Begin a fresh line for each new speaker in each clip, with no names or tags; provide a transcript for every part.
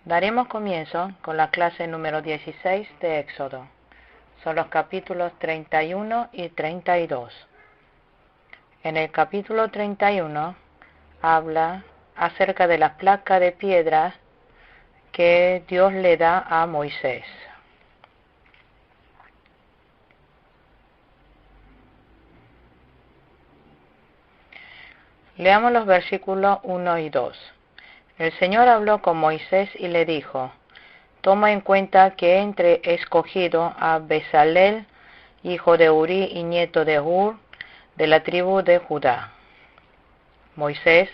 Daremos comienzo con la clase número 16 de Éxodo. Son los capítulos 31 y 32. En el capítulo 31 habla acerca de la placa de piedra que Dios le da a Moisés. Leamos los versículos 1 y 2. El Señor habló con Moisés y le dijo: Toma en cuenta que he escogido a Bezalel, hijo de Uri y nieto de Hur, de la tribu de Judá. Moisés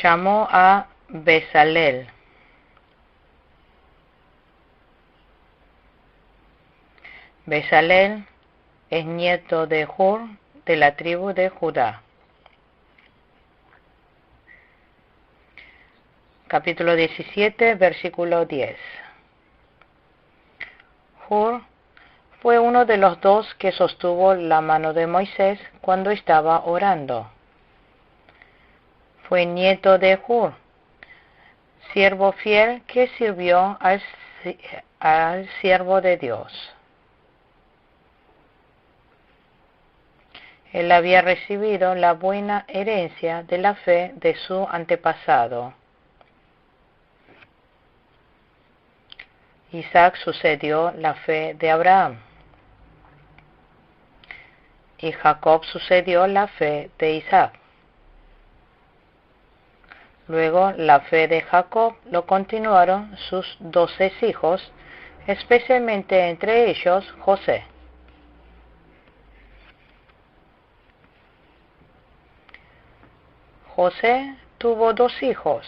llamó a Bezalel. Bezalel es nieto de Hur, de la tribu de Judá. Capítulo 17, versículo 10. Hur fue uno de los dos que sostuvo la mano de Moisés cuando estaba orando. Fue nieto de Hur, siervo fiel que sirvió al siervo de Dios. Él había recibido la buena herencia de la fe de su antepasado. Isaac sucedió la fe de Abraham, y Jacob sucedió la fe de Isaac. Luego la fe de Jacob lo continuaron sus 12 hijos, especialmente entre ellos José. José tuvo 2 hijos,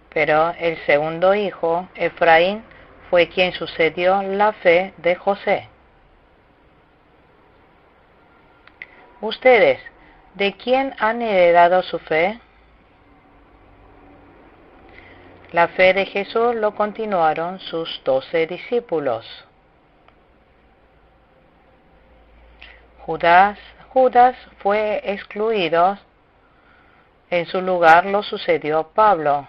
pero el segundo hijo, Efraín, fue quien sucedió la fe de José. ¿Ustedes de quién han heredado su fe? La fe de Jesús lo continuaron sus 12 discípulos. Judas fue excluido. En su lugar lo sucedió Pablo.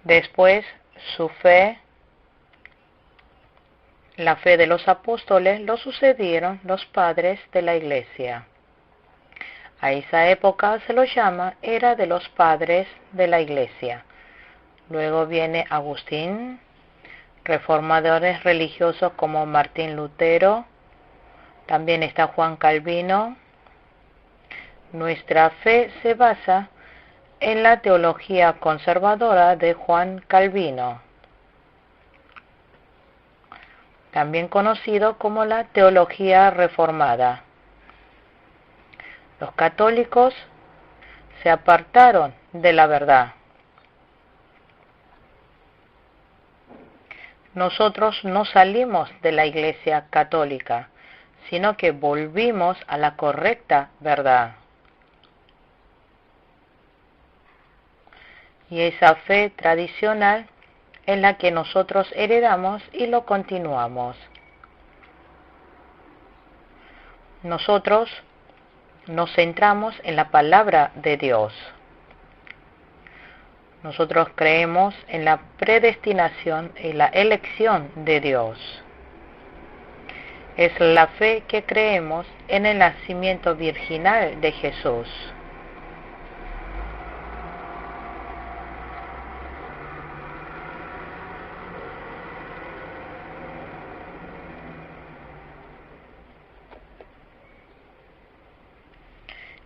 Después, su fe, la fe de los apóstoles, lo sucedieron los padres de la iglesia. A esa época se lo llama era de los padres de la iglesia. Luego viene Agustín, reformadores religiosos como Martín Lutero, también está Juan Calvino. Nuestra fe se basa en la teología conservadora de Juan Calvino, también conocido como la teología reformada. Los católicos se apartaron de la verdad. Nosotros no salimos de la Iglesia católica, sino que volvimos a la correcta verdad. Y esa fe tradicional es la que nosotros heredamos y lo continuamos. Nosotros nos centramos en la palabra de Dios. Nosotros creemos en la predestinación y la elección de Dios. Es la fe que creemos en el nacimiento virginal de Jesús.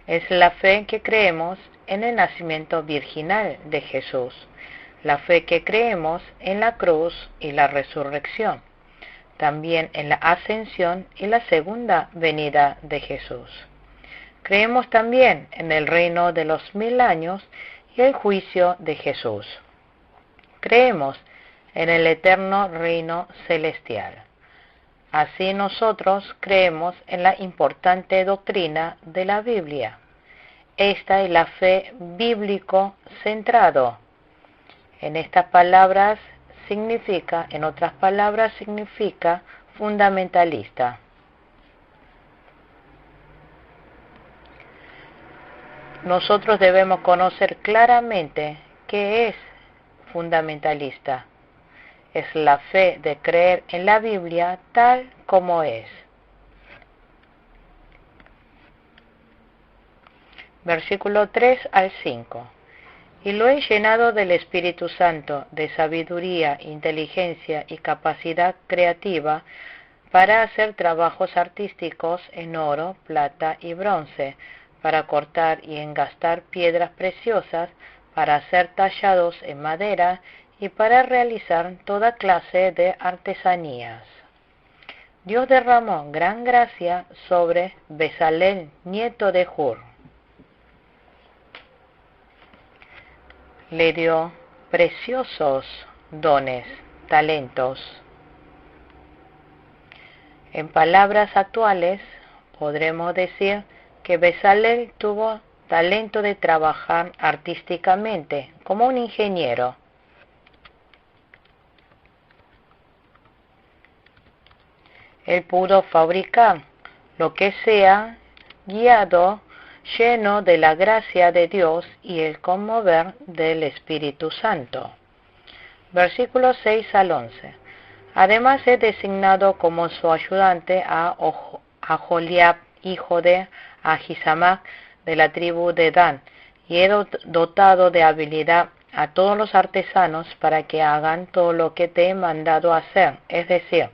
Es la fe que creemos en el nacimiento virginal de Jesús, la fe que creemos en la cruz y la resurrección, también en la ascensión y la segunda venida de Jesús. Creemos también en el reino de los 1000 años y el juicio de Jesús. Creemos en el eterno reino celestial. Así nosotros creemos en la importante doctrina de la Biblia. Esta es la fe bíblico centrado. En otras palabras significa fundamentalista. nosotros debemos conocer claramente qué es fundamentalista. Es la fe de creer en la Biblia tal como es. Versículo 3 al 5. Y lo he llenado del Espíritu Santo, de sabiduría, inteligencia y capacidad creativa para hacer trabajos artísticos en oro, plata y bronce, para cortar y engastar piedras preciosas, para hacer tallados en madera y para realizar toda clase de artesanías. Dios derramó gran gracia sobre Bezalel, nieto de Hur. Le dio preciosos dones, talentos. En palabras actuales, podremos decir que Bezalel tuvo talento de trabajar artísticamente como un ingeniero. Él pudo fabricar lo que sea, guiado, lleno de la gracia de Dios y el conmover del Espíritu Santo. Versículos 6 al 11. Además he designado como su ayudante a Aholiab, hijo de Ahisamac, de la tribu de Dan, y he dotado de habilidad a todos los artesanos para que hagan todo lo que te he mandado hacer, es decir,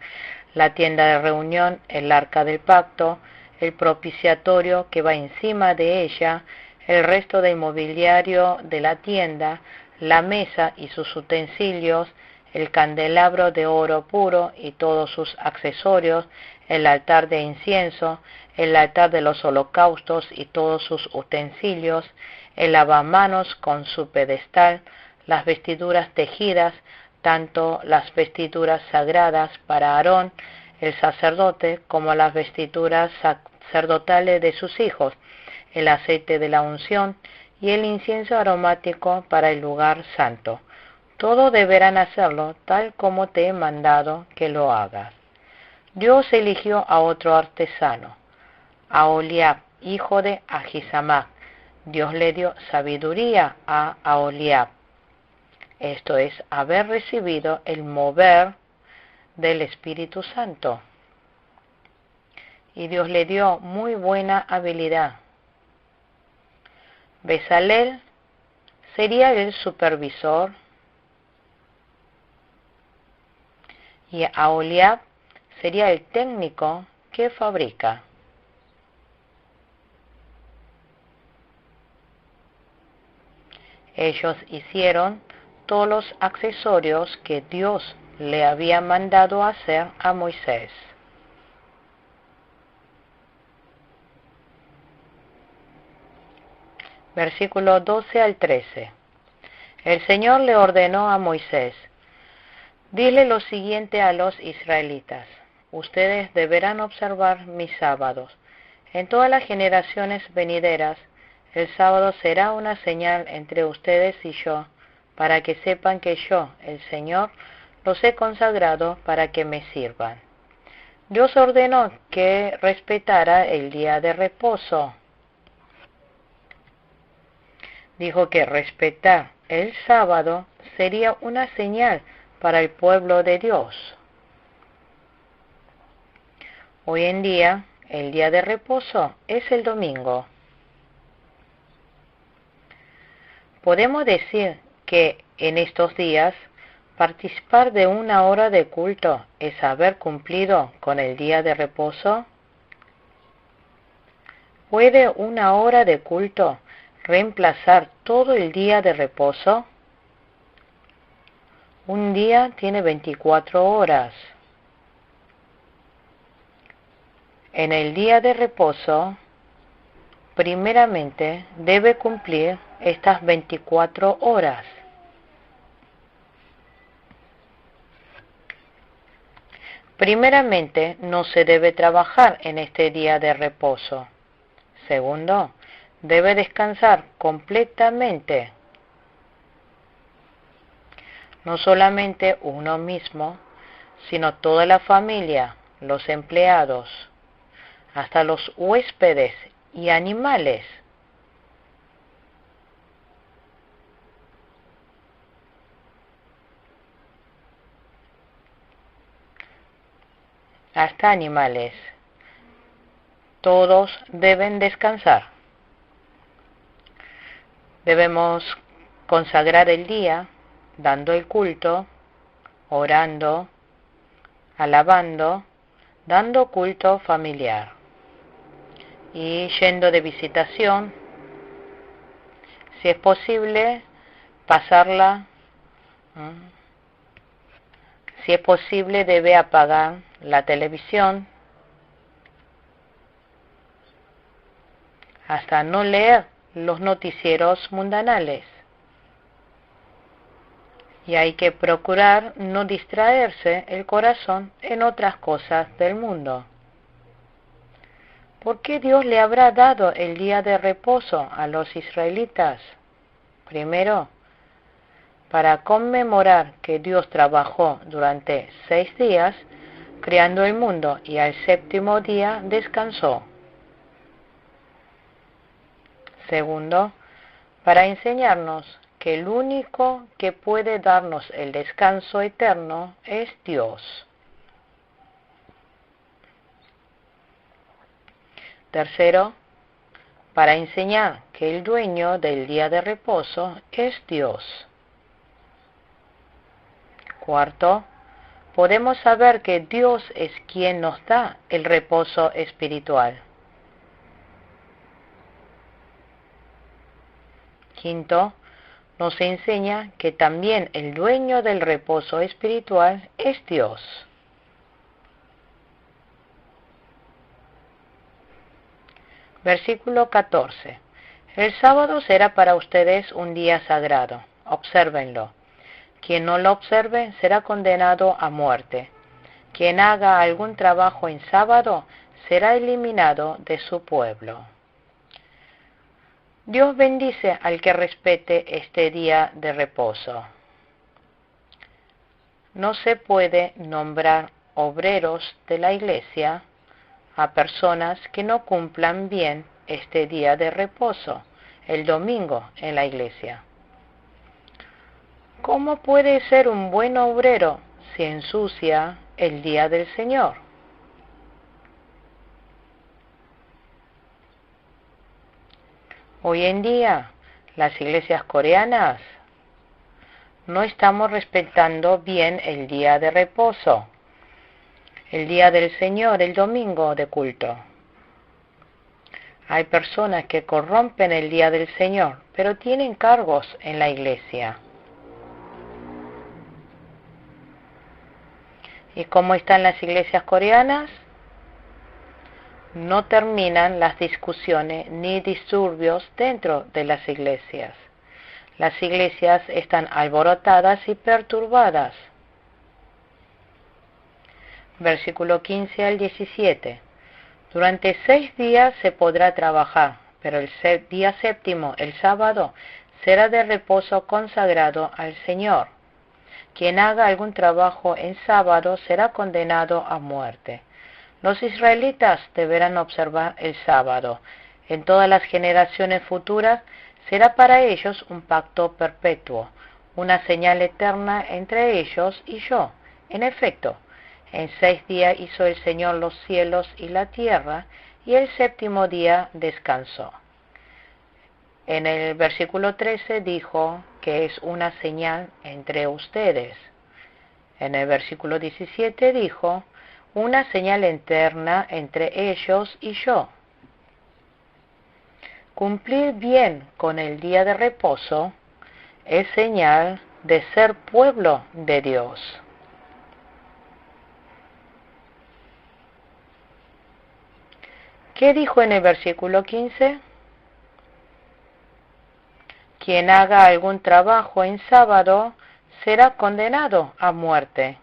la tienda de reunión, el arca del pacto, el propiciatorio que va encima de ella, el resto del mobiliario de la tienda, la mesa y sus utensilios, el candelabro de oro puro y todos sus accesorios, el altar de incienso, el altar de los holocaustos y todos sus utensilios, el lavamanos con su pedestal, las vestiduras tejidas, tanto las vestiduras sagradas para Aarón, el sacerdote, como las vestiduras sacerdotales de sus hijos, el aceite de la unción y el incienso aromático para el lugar santo. Todo deberán hacerlo tal como te he mandado que lo hagas. Dios eligió a otro artesano, a Aholiab, hijo de Ahisamac. Dios le dio sabiduría a Aholiab. Esto es, haber recibido el mover del Espíritu Santo. Y Dios le dio muy buena habilidad. Bezalel sería el supervisor y Aholiab sería el técnico que fabrica. Ellos hicieron todos los accesorios que Dios le había mandado hacer a Moisés. Versículo 12 al 13. El Señor le ordenó a Moisés: dile lo siguiente a los israelitas: ustedes deberán observar mis sábados. En todas las generaciones venideras, el sábado será una señal entre ustedes y yo, para que sepan que yo, el Señor, los he consagrado para que me sirvan. Dios ordenó que respetara el día de reposo. Dijo que respetar el sábado sería una señal para el pueblo de Dios. Hoy en día, el día de reposo es el domingo. Podemos decir que en estos días participar de una hora de culto es haber cumplido con el día de reposo. ¿Puede una hora de culto reemplazar todo el día de reposo? Un día tiene 24 horas. En el día de reposo, primeramente debe cumplir estas 24 horas. Primeramente, no se debe trabajar en este día de reposo. Segundo, debe descansar completamente. No solamente uno mismo, sino toda la familia, los empleados, hasta los huéspedes y animales. hasta animales. Todos deben descansar. Debemos consagrar el día dando el culto, orando, alabando, dando culto familiar y yendo de visitación. Si es posible, pasarla. Si es posible, debe apagar la televisión hasta no leer los noticieros mundanales. Y hay que procurar no distraerse el corazón en otras cosas del mundo. ¿Por qué Dios le habrá dado el día de reposo a los israelitas? Primero, para conmemorar que Dios trabajó durante 6 días creando el mundo y al séptimo día descansó. Segundo, para enseñarnos que el único que puede darnos el descanso eterno es Dios. Tercero, para enseñar que el dueño del día de reposo es Dios. Cuarto, podemos saber que Dios es quien nos da el reposo espiritual. Quinto, nos enseña que también el dueño del reposo espiritual es Dios. Versículo 14. El sábado será para ustedes un día sagrado. Obsérvenlo. Quien no lo observe será condenado a muerte. Quien haga algún trabajo en sábado será eliminado de su pueblo. Dios bendice al que respete este día de reposo. No se puede nombrar obreros de la iglesia a personas que no cumplan bien este día de reposo, el domingo en la iglesia. ¿Cómo puede ser un buen obrero si ensucia el día del Señor? Hoy en día, las iglesias coreanas no estamos respetando bien el día de reposo, el día del Señor, el domingo de culto. Hay personas que corrompen el día del Señor, pero tienen cargos en la iglesia. ¿Y cómo están las iglesias coreanas? No terminan las discusiones ni disturbios dentro de las iglesias. Las iglesias están alborotadas y perturbadas. Versículo 15 al 17. Durante 6 días se podrá trabajar, pero el día séptimo, el sábado, será de reposo consagrado al Señor. Quien haga algún trabajo en sábado será condenado a muerte. Los israelitas deberán observar el sábado. En todas las generaciones futuras será para ellos un pacto perpetuo, una señal eterna entre ellos y yo. En efecto, en 6 días hizo el Señor los cielos y la tierra, y el séptimo día descansó. En el versículo 13 dijo que es una señal entre ustedes. En el versículo 17 dijo, una señal eterna entre ellos y yo. Cumplir bien con el día de reposo es señal de ser pueblo de Dios. ¿Qué dijo en el versículo 15? Quien haga algún trabajo en sábado será condenado a muerte.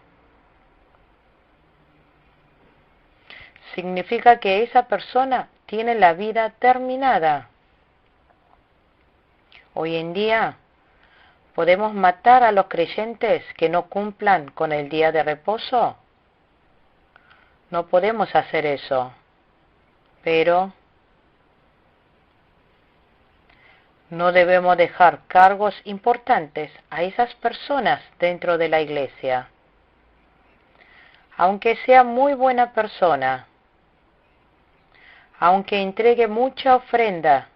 Significa que esa persona tiene la vida terminada. Hoy en día podemos matar a los creyentes que no cumplan con el día de reposo. No podemos hacer eso, pero no debemos dejar cargos importantes a esas personas dentro de la iglesia. aunque sea muy buena persona, aunque entregue mucha ofrenda,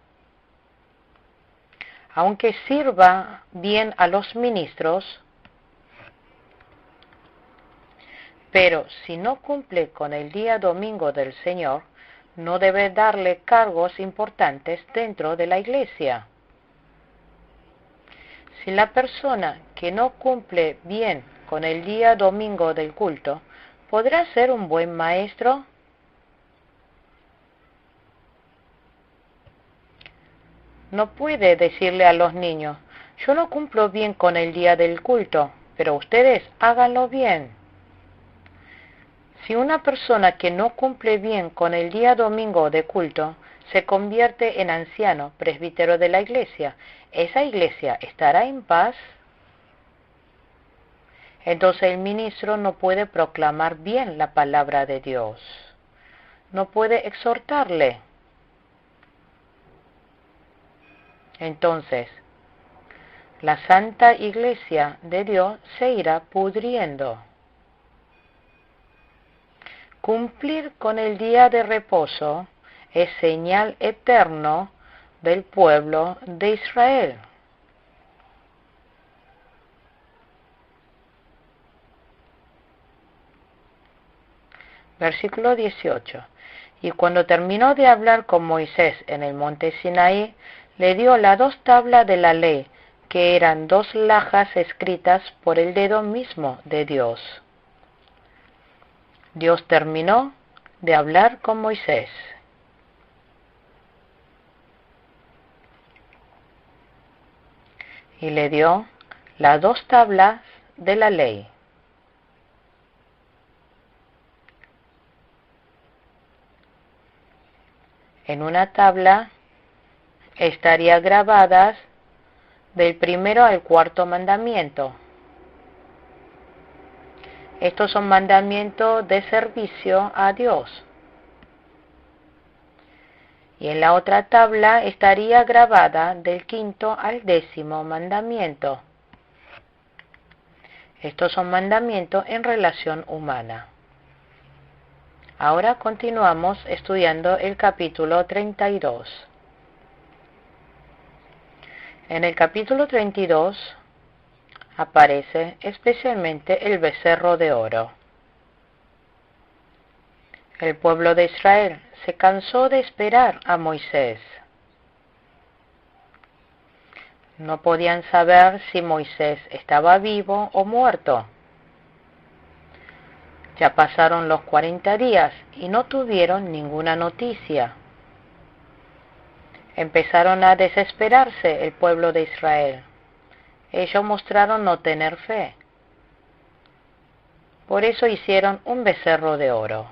aunque sirva bien a los ministros, pero si no cumple con el día domingo del Señor, no debe darle cargos importantes dentro de la iglesia. Si la persona que no cumple bien con el día domingo del culto, ¿podrá ser un buen maestro? No puede decirle a los niños, yo no cumplo bien con el día del culto, pero ustedes háganlo bien. Si una persona que no cumple bien con el día domingo de culto se convierte en anciano presbítero de la iglesia, ¿esa iglesia estará en paz? Entonces el ministro no puede proclamar bien la palabra de Dios, no puede exhortarle. Entonces, la santa iglesia de Dios se irá pudriendo. Cumplir con el día de reposo es señal eterno del pueblo de Israel. Versículo 18. Y cuando terminó de hablar con Moisés en el monte Sinaí, le dio las 2 tablas de la ley, que eran 2 lajas escritas por el dedo mismo de Dios. Dios terminó de hablar con Moisés. Y le dio las 2 tablas de la ley. En una tabla estaría grabadas del primero al 4º mandamiento. Estos son mandamientos de servicio a Dios. Y en la otra tabla estaría grabada del 5º al 10º mandamiento. Estos son mandamientos en relación humana. Ahora continuamos estudiando el capítulo 32. En el capítulo 32 aparece especialmente el becerro de oro. El pueblo de Israel se cansó de esperar a Moisés. No podían saber si Moisés estaba vivo o muerto. Ya pasaron los 40 días y no tuvieron ninguna noticia. Empezaron a desesperarse el pueblo de Israel. Ellos mostraron no tener fe. Por eso hicieron un becerro de oro.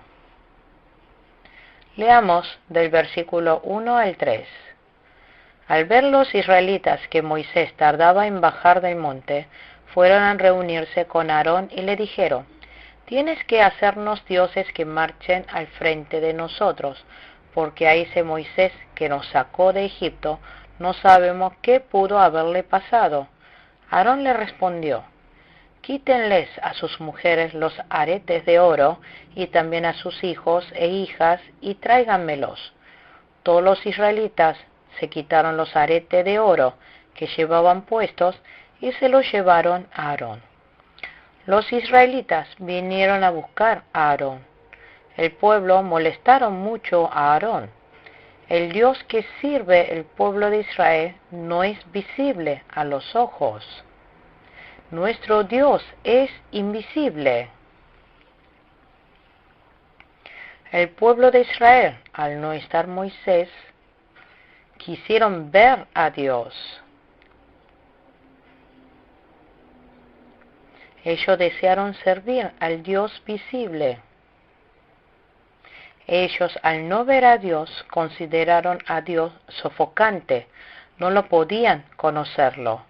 Leamos del versículo 1 al 3. Al ver los israelitas que Moisés tardaba en bajar del monte, fueron a reunirse con Aarón y le dijeron, tienes que hacernos dioses que marchen al frente de nosotros, porque a ese Moisés que nos sacó de Egipto no sabemos qué pudo haberle pasado. Aarón le respondió, quítenles a sus mujeres los aretes de oro y también a sus hijos e hijas y tráiganmelos. Todos los israelitas se quitaron los aretes de oro que llevaban puestos y se los llevaron a Aarón. Los israelitas vinieron a buscar a Aarón. El pueblo molestaron mucho a Aarón. El Dios que sirve el pueblo de Israel no es visible a los ojos. Nuestro Dios es invisible. El pueblo de Israel, al no estar Moisés, quisieron ver a Dios. Ellos desearon servir al Dios visible. Ellos, al no ver a Dios, consideraron a Dios sofocante, no lo podían conocerlo.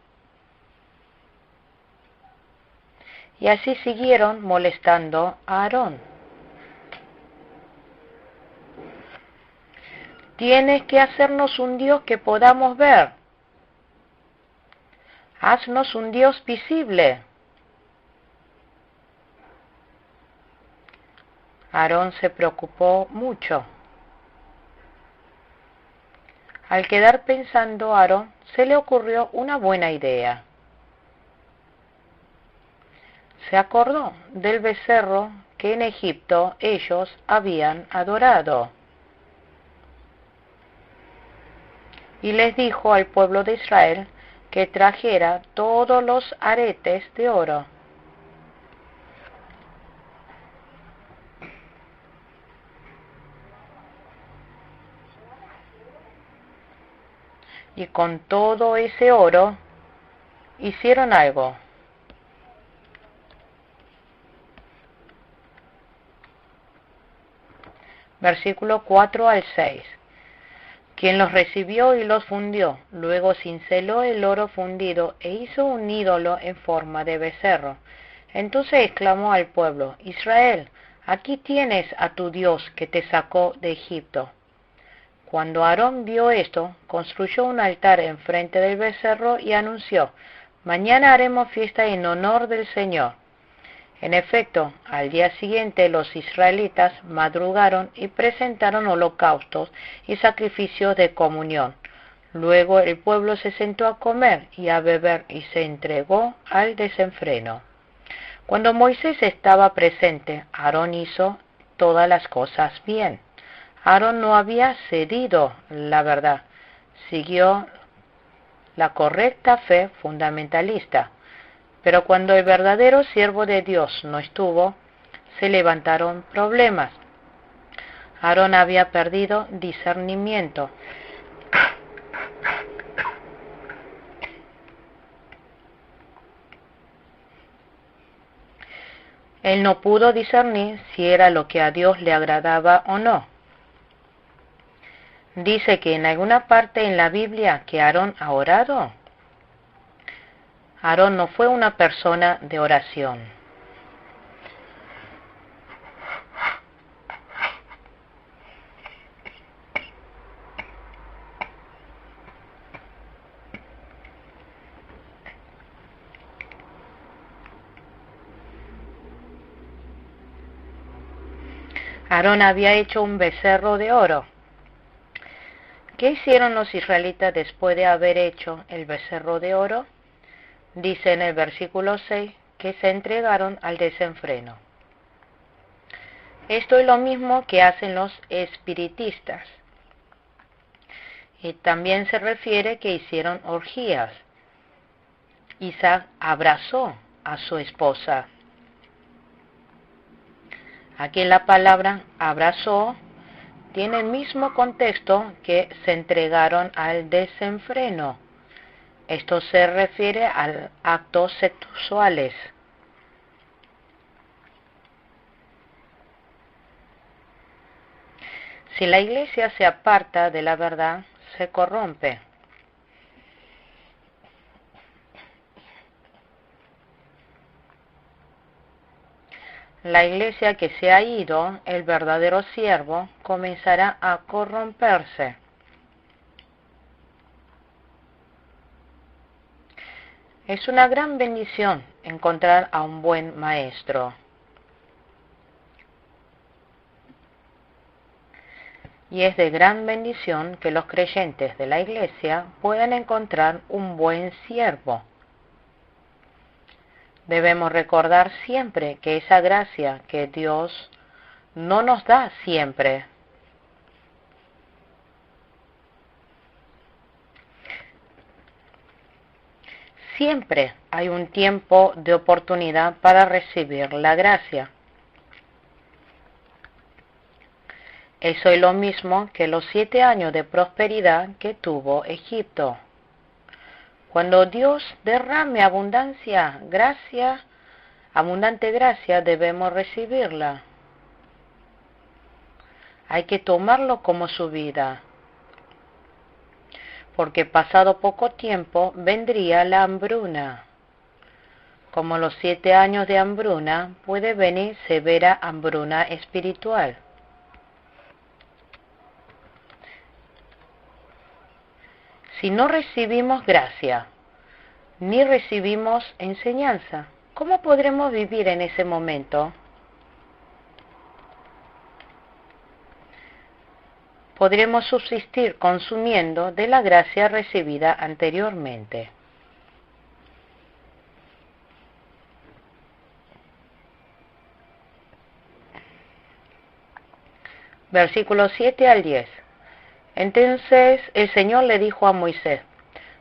Y así siguieron molestando a Aarón. Tienes que hacernos un Dios que podamos ver. Haznos un Dios visible. Aarón se preocupó mucho. Al quedar pensando Aarón, se le ocurrió una buena idea. Se acordó del becerro que en Egipto ellos habían adorado. Y les dijo al pueblo de Israel que trajera todos los aretes de oro. Y con todo ese oro hicieron algo. Versículo 4 al 6. Quien los recibió y los fundió, luego cinceló el oro fundido e hizo un ídolo en forma de becerro. Entonces exclamó al pueblo: Israel, aquí tienes a tu Dios que te sacó de Egipto. Cuando Aarón vio esto, construyó un altar enfrente del becerro y anunció: mañana haremos fiesta en honor del Señor. En efecto, al día siguiente los israelitas madrugaron y presentaron holocaustos y sacrificios de comunión. Luego el pueblo se sentó a comer y a beber y se entregó al desenfreno. Cuando Moisés estaba presente, Aarón hizo todas las cosas bien. Aarón no había cedido la verdad, siguió la correcta fe fundamentalista. Pero cuando el verdadero siervo de Dios no estuvo, se levantaron problemas. Aarón había perdido discernimiento. Él no pudo discernir si era lo que a Dios le agradaba o no. Dice que en alguna parte en la Biblia que Aarón ha orado. Aarón no fue una persona de oración. Aarón había hecho un becerro de oro. ¿Qué hicieron los israelitas después de haber hecho el becerro de oro? Dice en el versículo 6 que se entregaron al desenfreno. Esto es lo mismo que hacen los espiritistas. Y también se refiere que hicieron orgías. Isaac abrazó a su esposa. Aquí la palabra abrazó tiene el mismo contexto que se entregaron al desenfreno. Esto se refiere a actos sexuales. Si la iglesia se aparta de la verdad, se corrompe. La iglesia que se ha ido, el verdadero siervo, comenzará a corromperse. Es una gran bendición encontrar a un buen maestro. Y es de gran bendición que los creyentes de la iglesia puedan encontrar un buen siervo. Debemos recordar siempre que esa gracia que Dios no nos da siempre. Siempre hay un tiempo de oportunidad para recibir la gracia. Eso es lo mismo que los 7 años de prosperidad que tuvo Egipto. Cuando Dios derrame abundante gracia, debemos recibirla. Hay que tomarlo como su vida, porque pasado poco tiempo vendría la hambruna. Como los 7 años de hambruna, puede venir severa hambruna espiritual. Si no recibimos gracia, ni recibimos enseñanza, ¿cómo podremos vivir en ese momento? podremos subsistir consumiendo de la gracia recibida anteriormente. Versículos 7 al 10. Entonces el Señor le dijo a Moisés: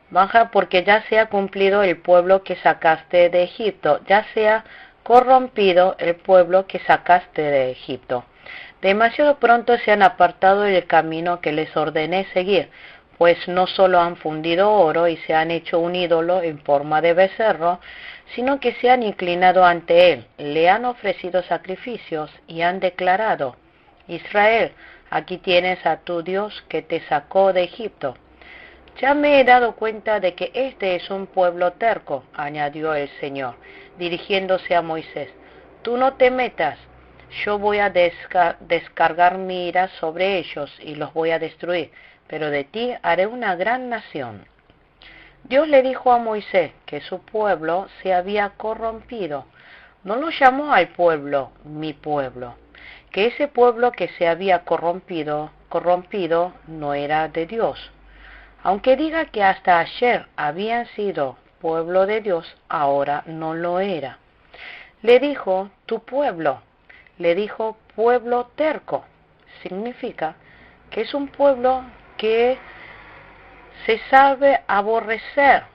baja, porque ya se ha cumplido el pueblo que sacaste de Egipto, ya se ha corrompido el pueblo que sacaste de Egipto. Demasiado pronto se han apartado del camino que les ordené seguir, pues no solo han fundido oro y se han hecho un ídolo en forma de becerro, sino que se han inclinado ante él, le han ofrecido sacrificios y han declarado: Israel, aquí tienes a tu Dios que te sacó de Egipto. Ya me he dado cuenta de que este es un pueblo terco, añadió el Señor, dirigiéndose a Moisés. Tú no te metas, yo voy a descargar mi ira sobre ellos y los voy a destruir, pero de ti haré una gran nación. Dios le dijo a Moisés que su pueblo se había corrompido. No lo llamó al pueblo mi pueblo, que ese pueblo que se había corrompido no era de Dios. Aunque diga que hasta ayer habían sido pueblo de Dios, ahora no lo era. Le dijo tu pueblo, le dijo pueblo terco. Significa que es un pueblo que se sabe aborrecer,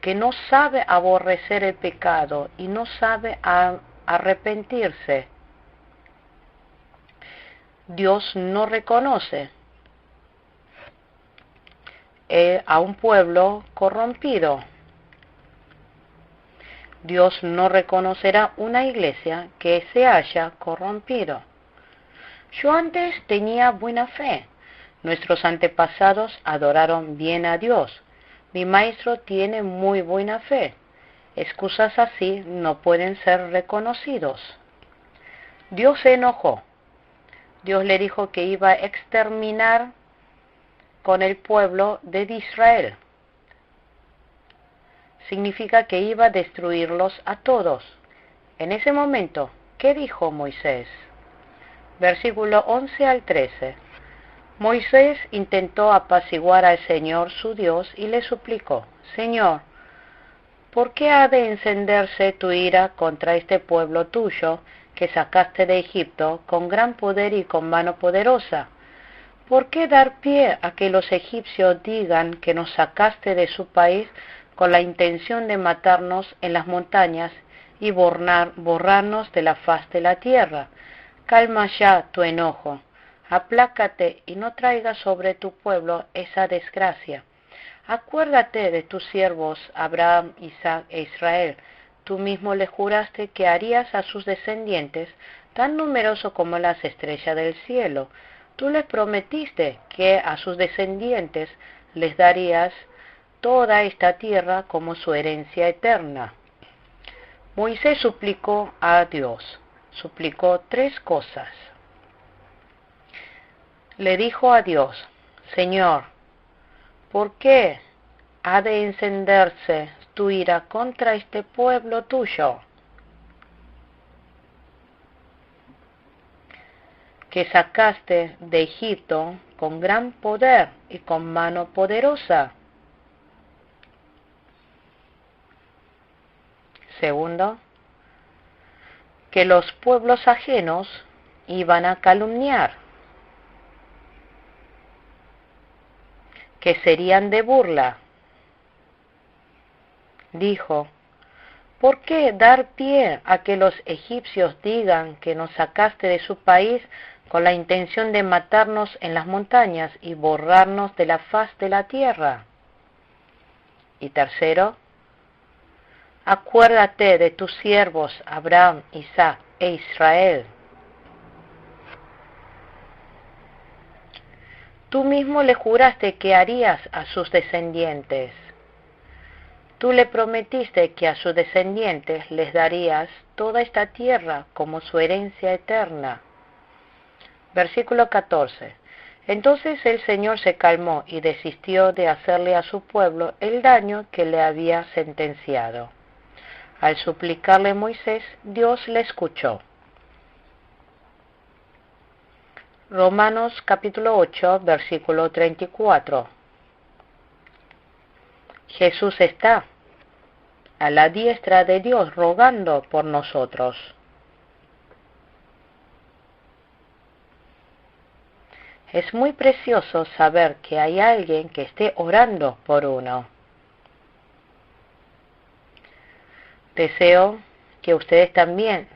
que no sabe aborrecer el pecado y no sabe arrepentirse. Dios no reconoce a un pueblo corrompido. Dios no reconocerá una iglesia que se haya corrompido. Yo antes tenía buena fe. Nuestros antepasados adoraron bien a Dios. Mi maestro tiene muy buena fe. Excusas así no pueden ser reconocidos. Dios se enojó. Dios le dijo que iba a exterminar con el pueblo de Israel. Significa que iba a destruirlos a todos. En ese momento, ¿qué dijo Moisés? Versículo 11 al 13. Moisés intentó apaciguar al Señor su Dios y le suplicó: Señor, ¿por qué ha de encenderse tu ira contra este pueblo tuyo que sacaste de Egipto con gran poder y con mano poderosa? ¿Por qué dar pie a que los egipcios digan que nos sacaste de su país con la intención de matarnos en las montañas y borrarnos de la faz de la tierra? Calma ya tu enojo, aplácate y no traigas sobre tu pueblo esa desgracia. Acuérdate de tus siervos Abraham, Isaac e Israel. Tú mismo le juraste que harías a sus descendientes tan numeroso como las estrellas del cielo. Tú les prometiste que a sus descendientes les darías toda esta tierra como su herencia eterna. Moisés suplicó a Dios. Suplicó 3 cosas. Le dijo a Dios: Señor, ¿por qué ha de encenderse tu ira contra este pueblo tuyo, que sacaste de Egipto con gran poder y con mano poderosa? Segundo, que los pueblos ajenos iban a calumniar, que serían de burla. Dijo: ¿por qué dar pie a que los egipcios digan que nos sacaste de su país con la intención de matarnos en las montañas y borrarnos de la faz de la tierra? Y tercero, acuérdate de tus siervos Abraham, Isaac e Israel. Tú mismo le juraste que harías a sus descendientes. Tú le prometiste que a sus descendientes les darías toda esta tierra como su herencia eterna. Versículo 14. Entonces el Señor se calmó y desistió de hacerle a su pueblo el daño que le había sentenciado. Al suplicarle Moisés, Dios le escuchó. Romanos capítulo 8, versículo 34. Jesús está a la diestra de Dios rogando por nosotros. Es muy precioso saber que hay alguien que esté orando por uno. Deseo que ustedes también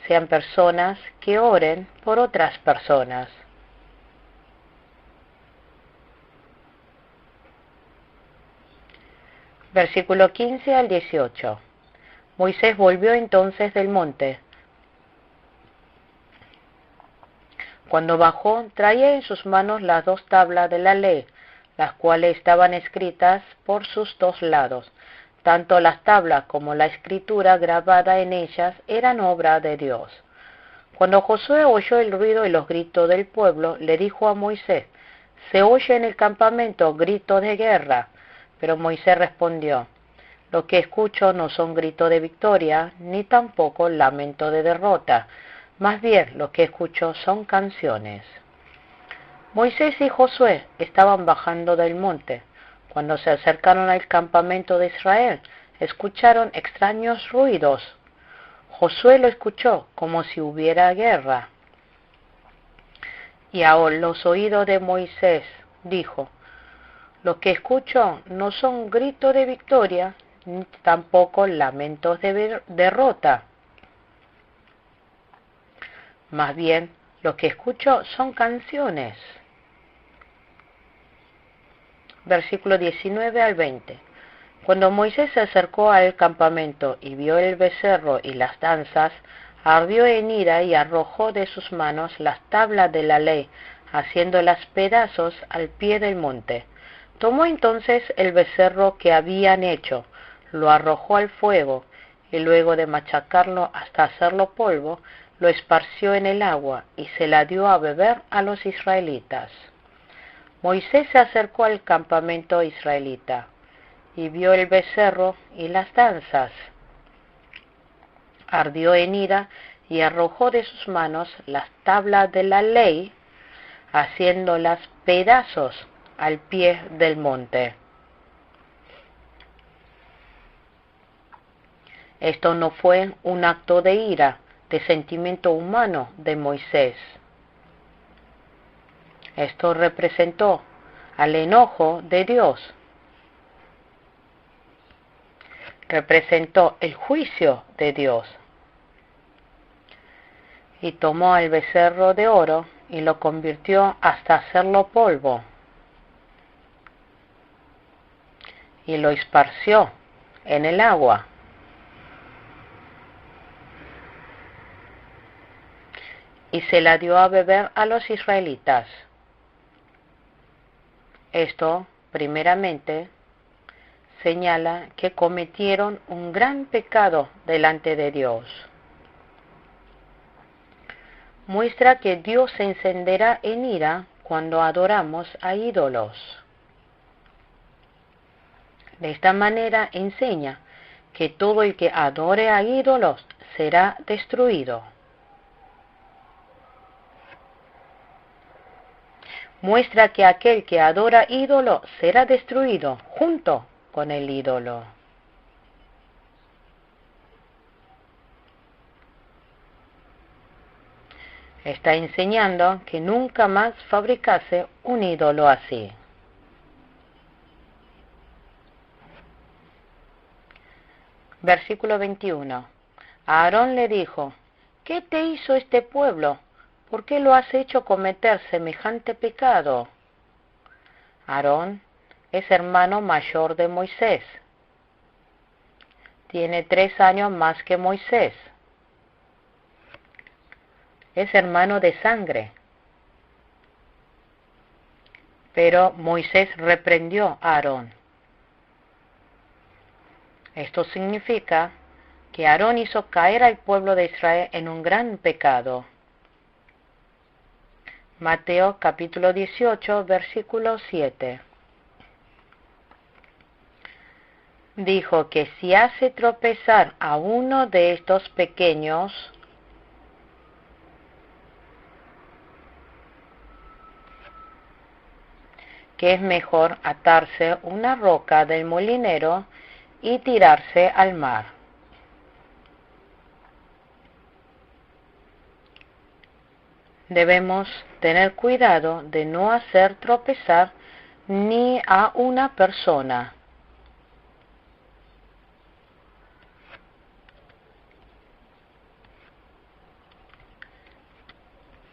sean personas que oren por otras personas. Versículo 15 al 18. Moisés volvió entonces del monte. Cuando bajó, traía en sus manos las 2 tablas de la ley, las cuales estaban escritas por sus 2 lados. Tanto las tablas como la escritura grabada en ellas eran obra de Dios. Cuando Josué oyó el ruido y los gritos del pueblo, le dijo a Moisés: «Se oye en el campamento grito de guerra». Pero Moisés respondió: «Lo que escucho no son gritos de victoria, ni tampoco lamento de derrota. Más bien, lo que escucho son canciones». Moisés y Josué estaban bajando del monte. Cuando se acercaron al campamento de Israel, escucharon extraños ruidos. Josué lo escuchó como si hubiera guerra. Y a los oídos de Moisés dijo: «Lo que escucho no son gritos de victoria, ni tampoco lamentos de derrota. Más bien, lo que escucho son canciones». Versículo 19 al 20. Cuando Moisés se acercó al campamento y vio el becerro y las danzas, ardió en ira y arrojó de sus manos las tablas de la ley, haciéndolas pedazos al pie del monte. Tomó entonces el becerro que habían hecho, lo arrojó al fuego, y luego de machacarlo hasta hacerlo polvo, lo esparció en el agua y se la dio a beber a los israelitas. Moisés se acercó al campamento israelita y vio el becerro y las danzas. Ardió en ira y arrojó de sus manos las tablas de la ley, haciéndolas pedazos al pie del monte. Esto no fue un acto de ira, de sentimiento humano de Moisés. Esto representó al enojo de Dios. Representó el juicio de Dios. Y tomó el becerro de oro y lo convirtió hasta hacerlo polvo. Y lo esparció en el agua. Y se la dio a beber a los israelitas. Esto, primeramente, señala que cometieron un gran pecado delante de Dios. Muestra que Dios se encenderá en ira cuando adoramos a ídolos. De esta manera enseña que todo el que adore a ídolos será destruido. Muestra que aquel que adora ídolo será destruido junto con el ídolo. Está enseñando que nunca más fabricase un ídolo así. Versículo 21. A Aarón le dijo: «¿Qué te hizo este pueblo? ¿Por qué lo has hecho cometer semejante pecado?». Aarón es hermano mayor de Moisés. Tiene 3 años más que Moisés. Es hermano de sangre. Pero Moisés reprendió a Aarón. Esto significa que Aarón hizo caer al pueblo de Israel en un gran pecado. Mateo capítulo 18, versículo 7. Dijo que si hace tropezar a uno de estos pequeños, que es mejor atarse una roca del molinero y tirarse al mar. Debemos tener cuidado de no hacer tropezar ni a una persona.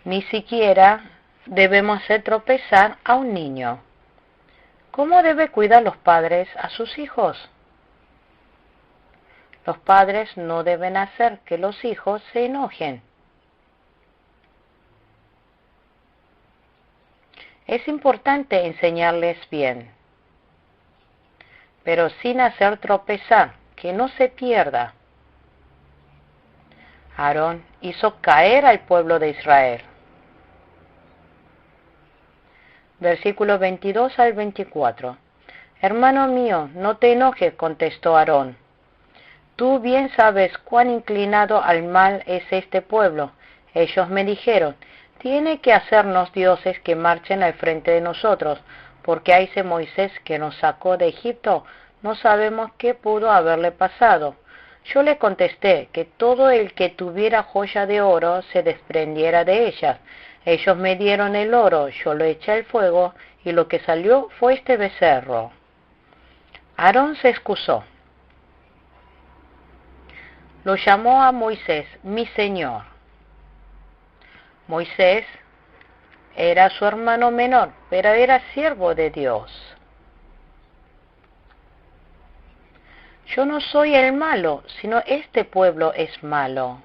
Ni siquiera debemos hacer tropezar a un niño. ¿Cómo deben cuidar los padres a sus hijos? Los padres no deben hacer que los hijos se enojen. Es importante enseñarles bien, pero sin hacer tropezar, que no se pierda. Aarón hizo caer al pueblo de Israel. Versículo 22 al 24. Hermano mío, no te enojes, contestó Aarón. Tú bien sabes cuán inclinado al mal es este pueblo. Ellos me dijeron, tiene que hacernos dioses que marchen al frente de nosotros, porque a ese Moisés que nos sacó de Egipto, no sabemos qué pudo haberle pasado. Yo le contesté que todo el que tuviera joya de oro se desprendiera de ellas. Ellos me dieron el oro, yo lo eché al fuego, y lo que salió fue este becerro. Aarón se excusó. Lo llamó a Moisés, mi señor. Moisés era su hermano menor, pero era siervo de Dios. Yo no soy el malo, sino este pueblo es malo.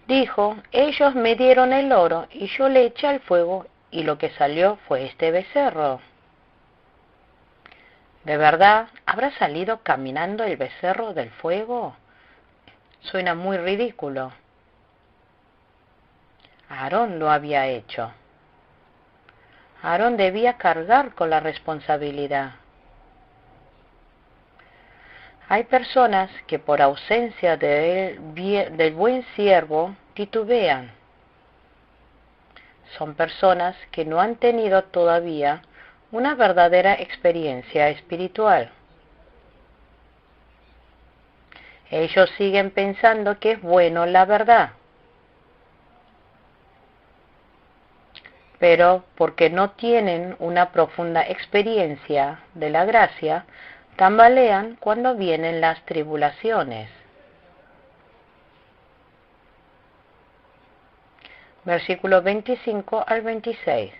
Dijo, ellos me dieron el oro y yo le eché al fuego y lo que salió fue este becerro. ¿De verdad habrá salido caminando el becerro del fuego? Suena muy ridículo. Aarón lo había hecho. Aarón debía cargar con la responsabilidad. Hay personas que por ausencia del buen siervo titubean. Son personas que no han tenido todavía una verdadera experiencia espiritual. Ellos siguen pensando que es bueno la verdad, pero porque no tienen una profunda experiencia de la gracia, tambalean cuando vienen las tribulaciones. Versículo 25 al 26.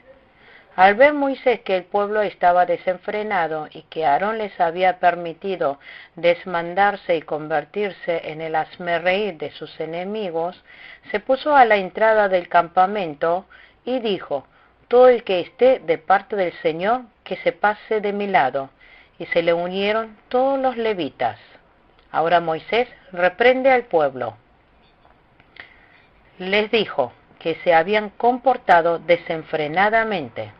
Al ver Moisés que el pueblo estaba desenfrenado y que Aarón les había permitido desmandarse y convertirse en el hazmerreír de sus enemigos, se puso a la entrada del campamento y dijo, todo el que esté de parte del Señor, que se pase de mi lado. Y se le unieron todos los levitas. Ahora Moisés reprende al pueblo. Les dijo que se habían comportado desenfrenadamente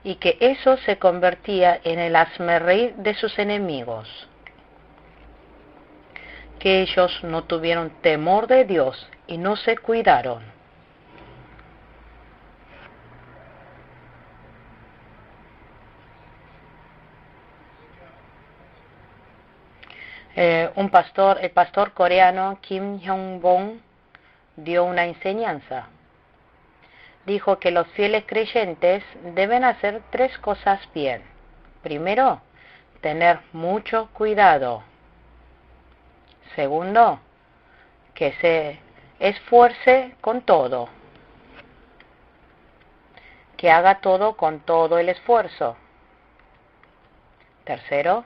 y que eso se convertía en el hazmerreír de sus enemigos, que ellos no tuvieron temor de Dios y no se cuidaron. El pastor coreano Kim Hyung-bong dio una enseñanza. Dijo que los fieles creyentes deben hacer 3 cosas bien. Primero, tener mucho cuidado. Segundo, que se esfuerce con todo. Que haga todo con todo el esfuerzo. Tercero,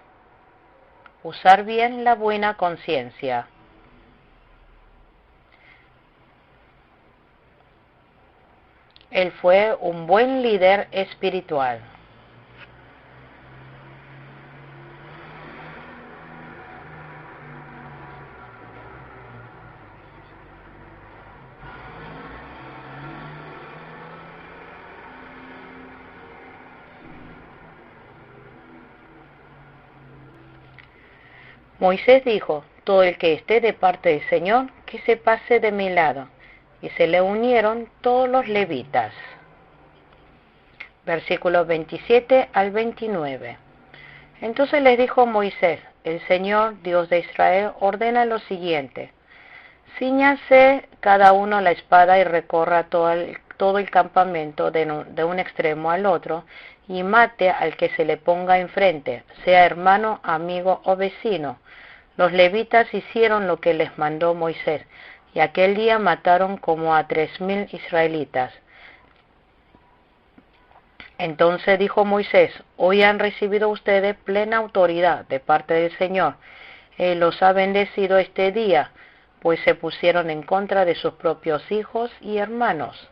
usar bien la buena conciencia. Él fue un buen líder espiritual. Moisés dijo, todo el que esté de parte del Señor, que se pase de mi lado. y se le unieron todos los levitas. Versículos 27 al 29. Entonces les dijo Moisés: el Señor, Dios de Israel, ordena lo siguiente: cíñase cada uno la espada y recorra todo el campamento de un extremo al otro, y mate al que se le ponga enfrente, sea hermano, amigo o vecino. Los levitas hicieron lo que les mandó Moisés, y aquel día mataron como a 3,000 israelitas. Entonces dijo Moisés: hoy han recibido ustedes plena autoridad de parte del Señor. Él los ha bendecido este día, pues se pusieron en contra de sus propios hijos y hermanos.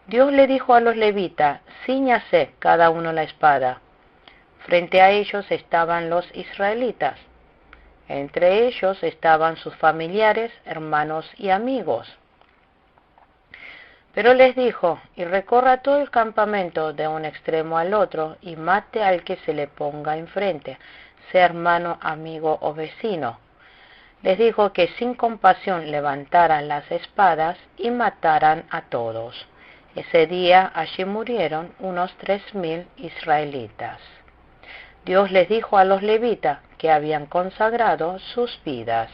Dios le dijo a los levitas: cíñase cada uno la espada. Frente a ellos estaban los israelitas. Entre ellos estaban sus familiares, hermanos y amigos. Pero les dijo: y recorra todo el campamento de un extremo al otro, y mate al que se le ponga enfrente, sea hermano, amigo o vecino. Les dijo que sin compasión levantaran las espadas y mataran a todos. Ese día allí murieron unos 3,000 israelitas. Dios les dijo a los levitas que habían consagrado sus vidas.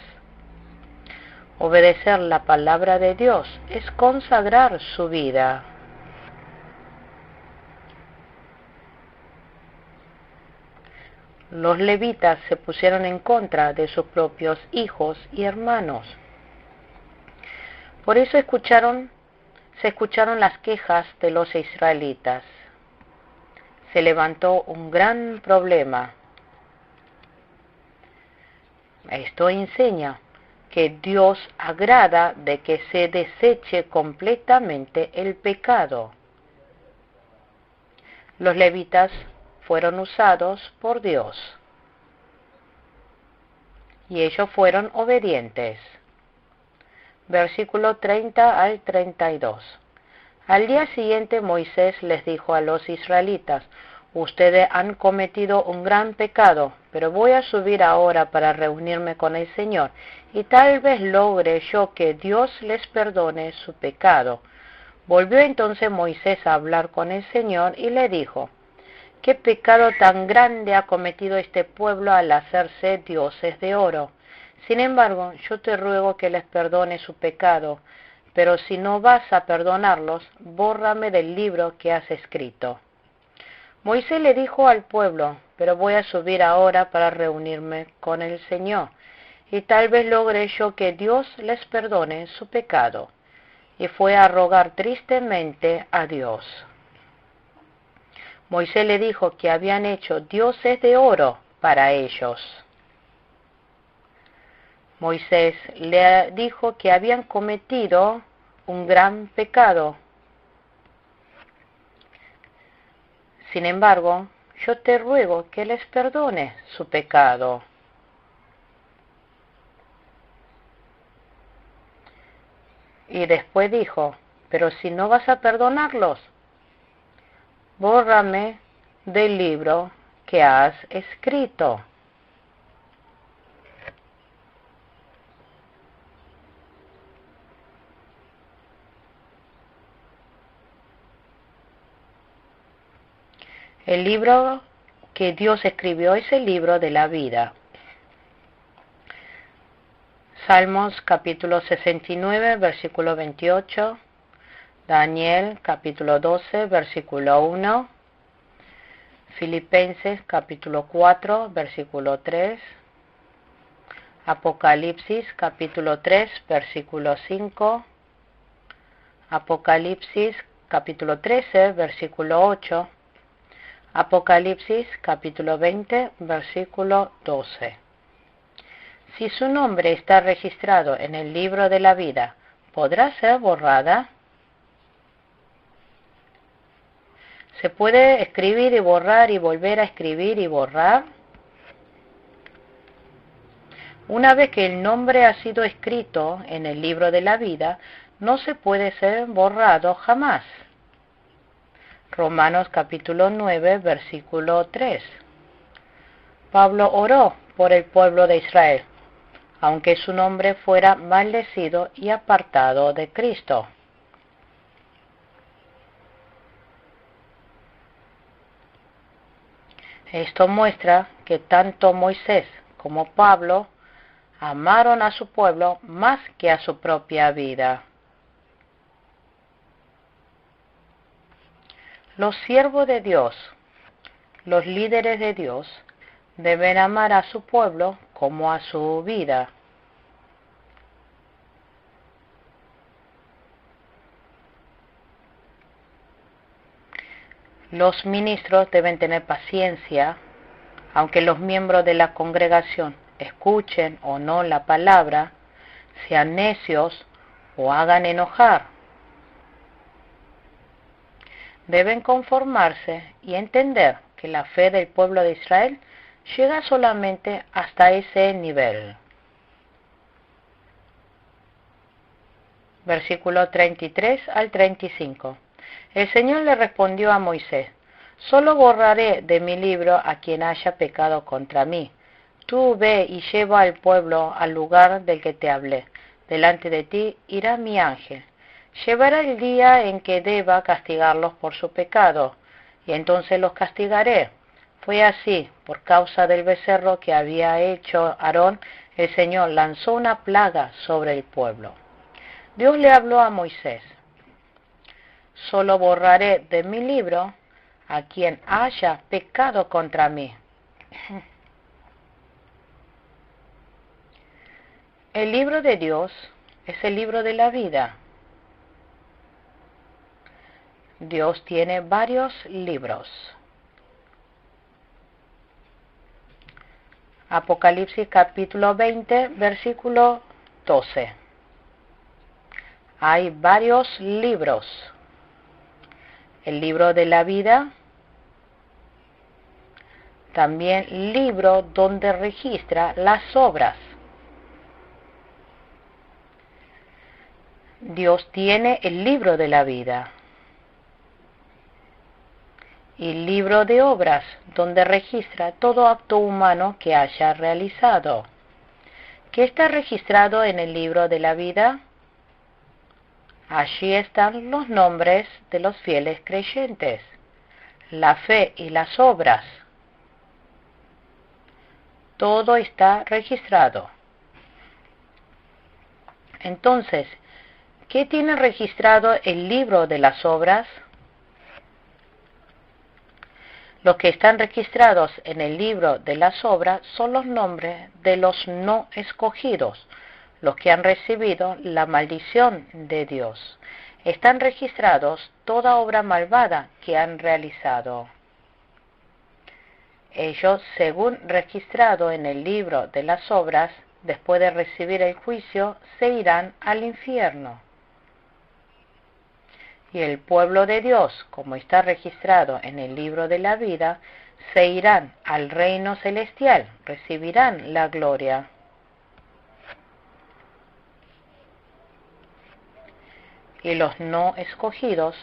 Obedecer la palabra de Dios es consagrar su vida. Los levitas se pusieron en contra de sus propios hijos y hermanos. Por eso se escucharon las quejas de los israelitas. Se levantó un gran problema. Esto enseña que Dios agrada de que se deseche completamente el pecado. Los levitas fueron usados por Dios y ellos fueron obedientes. Versículo 30 al 32. Al día siguiente Moisés les dijo a los israelitas: ustedes han cometido un gran pecado, pero voy a subir ahora para reunirme con el Señor, y tal vez logre yo que Dios les perdone su pecado. Volvió entonces Moisés a hablar con el Señor y le dijo: ¿qué pecado tan grande ha cometido este pueblo al hacerse dioses de oro? Sin embargo, yo te ruego que les perdone su pecado, pero si no vas a perdonarlos, bórrame del libro que has escrito. Moisés le dijo al pueblo: pero voy a subir ahora para reunirme con el Señor, y tal vez logre yo que Dios les perdone su pecado. Y fue a rogar tristemente a Dios. Moisés le dijo que habían hecho dioses de oro para ellos. Moisés le dijo que habían cometido un gran pecado. Sin embargo, yo te ruego que les perdone su pecado. Y después dijo: pero si no vas a perdonarlos, bórrame del libro que has escrito. El libro que Dios escribió es el libro de la vida. Salmos capítulo 69, versículo 28. Daniel capítulo 12, versículo 1. Filipenses capítulo 4, versículo 3. Apocalipsis capítulo 3, versículo 5. Apocalipsis capítulo 13, versículo 8. Apocalipsis capítulo 20, versículo 12. Si su nombre está registrado en el libro de la vida, ¿podrá ser borrada? ¿Se puede escribir y borrar y volver a escribir y borrar? Una vez que el nombre ha sido escrito en el libro de la vida, no se puede ser borrado jamás. Romanos capítulo 9, versículo 3. Pablo oró por el pueblo de Israel. aunque su nombre fuera maldecido y apartado de Cristo. Esto muestra que tanto Moisés como Pablo amaron a su pueblo más que a su propia vida. Los siervos de Dios, los líderes de Dios, deben amar a su pueblo como a su vida. Los ministros deben tener paciencia, aunque los miembros de la congregación escuchen o no la palabra, sean necios o hagan enojar. Deben conformarse y entender que la fe del pueblo de Israel llega solamente hasta ese nivel. Versículo 33 al 35. El Señor le respondió a Moisés: solo borraré de mi libro a quien haya pecado contra mí. Tú ve y lleva al pueblo al lugar del que te hablé. Delante de ti irá mi ángel. Llevará el día en que deba castigarlos por su pecado, y entonces los castigaré. Fue así, por causa del becerro que había hecho Aarón, el Señor lanzó una plaga sobre el pueblo. Dios le habló a Moisés: solo borraré de mi libro a quien haya pecado contra mí. El libro de Dios es el libro de la vida. Dios tiene varios libros. Apocalipsis capítulo 20, versículo 12. Hay varios libros. El libro de la vida, también libro donde registra las obras. Dios tiene el libro de la vida y libro de obras donde registra todo acto humano que haya realizado. ¿Qué está registrado en el libro de la vida? Allí están los nombres de los fieles creyentes, la fe y las obras. Todo está registrado. Entonces, ¿qué tiene registrado el libro de las obras? Los que están registrados en el libro de las obras son los nombres de los no escogidos, los que han recibido la maldición de Dios. Están registrados toda obra malvada que han realizado. Ellos, según registrado en el libro de las obras, después de recibir el juicio, se irán al infierno. Y el pueblo de Dios, como está registrado en el libro de la vida, se irán al reino celestial, recibirán la gloria. Y los no escogidos,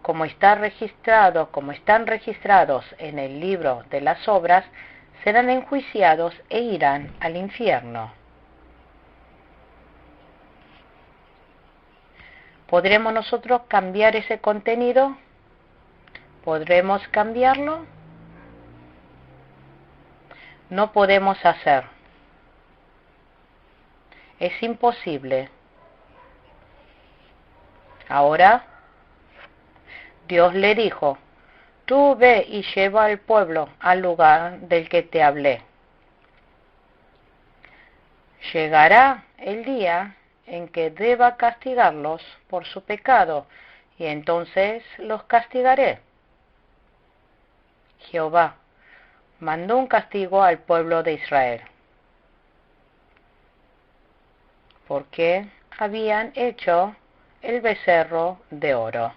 como están registrados en el libro de las obras, serán enjuiciados e irán al infierno. ¿Podremos nosotros cambiar ese contenido? ¿Podremos cambiarlo? No podemos hacer. Es imposible. Ahora, Dios le dijo: tú ve y lleva al pueblo al lugar del que te hablé. Llegará el día en que deba castigarlos por su pecado, y entonces los castigaré. Jehová mandó un castigo al pueblo de Israel, porque habían hecho el becerro de oro.